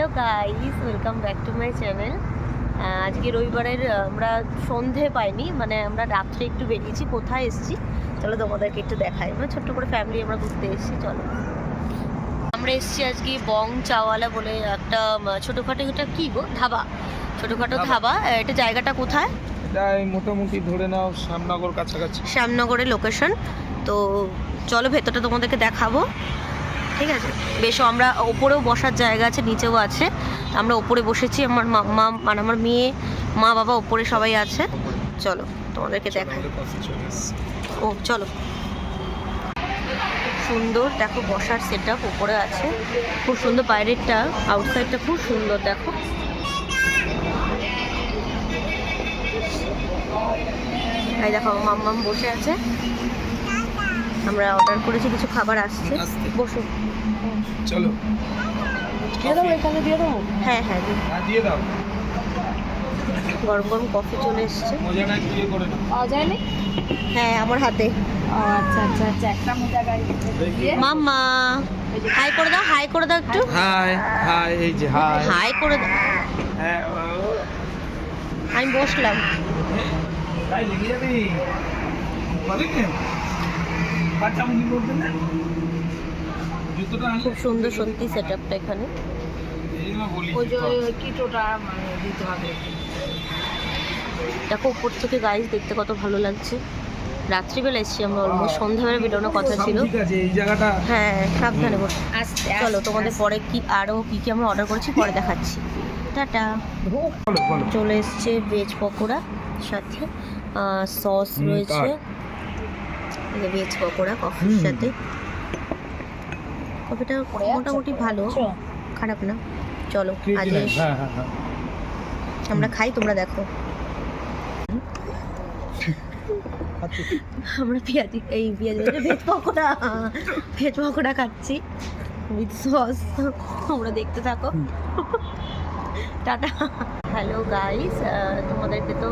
Hello guys, welcome back to my channel. আজকে রবিবারের আমরা সন্ধে পাইনি, মানে আমরা রাত্রে একটু বেরিয়েছি। কোথায় এসেছি চলো তোমাদেরকে একটু দেখাই। আমরা ছোট্ট করে ফ্যামিলি আমরা ঘুরতে এসেছি। চলো, আমরা এসেছি আজকে বং চাওয়ালা বলে একটা ছোটোখাটো, এটা কী গো, ধাবা, ছোটোখাটো ধাবা। এটা জায়গাটা কোথায়? এটা মোটামুটি ধরে নাও শ্যামনগর কাছাকাছি, শ্যামনগরের লোকেশন। তো চলো ভেতরটা তোমাদেরকে দেখাবো, ঠিক আছে? বেশ, আমরা ওপরেও বসার জায়গা আছে, নিচেও আছে। আমরা ওপরে বসেছি, আমার মা মানে আমার মেয়ে, মা বাবা ওপরে সবাই আছে। চলো তোমাদেরকে দেখাই। ও চলো, সুন্দর দেখো বসার সেট আপ ওপরে আছে, খুব সুন্দর। বাইরেরটা, আউটসাইডটা খুব সুন্দর দেখো। এই দেখো মাম্মাম বসে আছে। আমরা অর্ডার করেছি, কিছু খাবার আসছে। বসো, চলো দিয়ে দাও, এখানে দিয়ে দাও। হ্যাঁ হ্যাঁ দিয়ে দাও। গরম গরম কফি চলে এসছে। মজাটা একটু ইয়ে করে নাও। পাওয়া যায় না? হ্যাঁ আমার হাতে। আচ্ছা আচ্ছা আচ্ছা, একটা মোজা গাড়ি মাম্মা হাই করে দাও, হাই করে দাও একটু। হাই হাই, এই যে হাই হাই করে দাও। হ্যাঁ, আমি বসলাম। তাই লেগে যাবে। বলে কি বাচ্চা মুনি বলতে না, জুতোটা খুব সুন্দর সত্যি সেট আপটা এখানে। এই না বলি ওই যে কিটোটা মানে দিতে হবে। দেখো উপর থেকে গাইস দেখতে কত ভালো লাগছে। রাত্রিবেলা এসেছি আমরা, অলমোস্ট সন্ধ্যাবেলা বেরোনোর কথা ছিল। ঠিক আছে, এই জায়গাটা হ্যাঁ সাবধানে বসে। আস্তে চলো তোমাদের পরে কি আরও কী কী আমরা অর্ডার করেছি পরে দেখাচ্ছি। টাটা। বলো বলো। চলে এসছে ভেজ পকোড়া, সাথে সস রয়েছে। ভেজ পকোড়া কফির সাথে। কফিটা মোটামুটি ভালো, খারাপ না। চলো আজ হ্যাঁ হ্যাঁ হ্যাঁ, আমরা খাই, তোমরা দেখো। আমরা পেঁয়াজি, এই পেঁয়াজি ভেজ পকোড়া খাচ্ছি উইথ সস। তোমরা দেখতে থাকো। টাটা। হ্যালো গাইস, তোমাদেরকে তো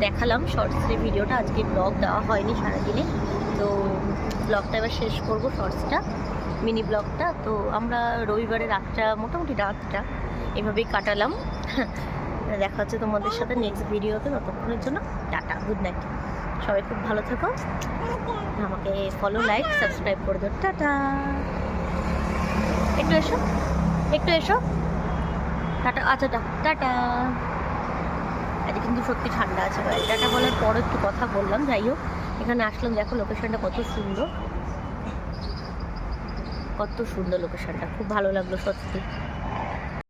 দেখালাম শর্টসের ভিডিওটা। আজকে ব্লগ দেওয়া হয়নি সারাদিনে, তো ব্লগটা এবার শেষ করব, শর্টসটা, মিনি ব্লগটা। তো আমরা রবিবারে রাতটা, মোটামুটি রাতটা এভাবেই কাটালাম। দেখা হচ্ছে তোমাদের সাথে নেক্সট ভিডিওতে। ততক্ষণের জন্য টাটা, গুড নাইট। সবাই খুব ভালো থাকো, আমাকে ফলো, লাইক, সাবস্ক্রাইব করে দাও। টাটা। একটু এসো, একটু এসো। টাটা। আচ্ছা টাটা। আজকে কিন্তু সত্যি ঠান্ডা আছে। টাটা বলার পর একটু কথা বললাম। যাই হোক, এখানে আসলাম, দেখো লোকেশনটা কত সুন্দর, কত সুন্দর লোকেশনটা, খুব ভালো লাগলো সত্যি।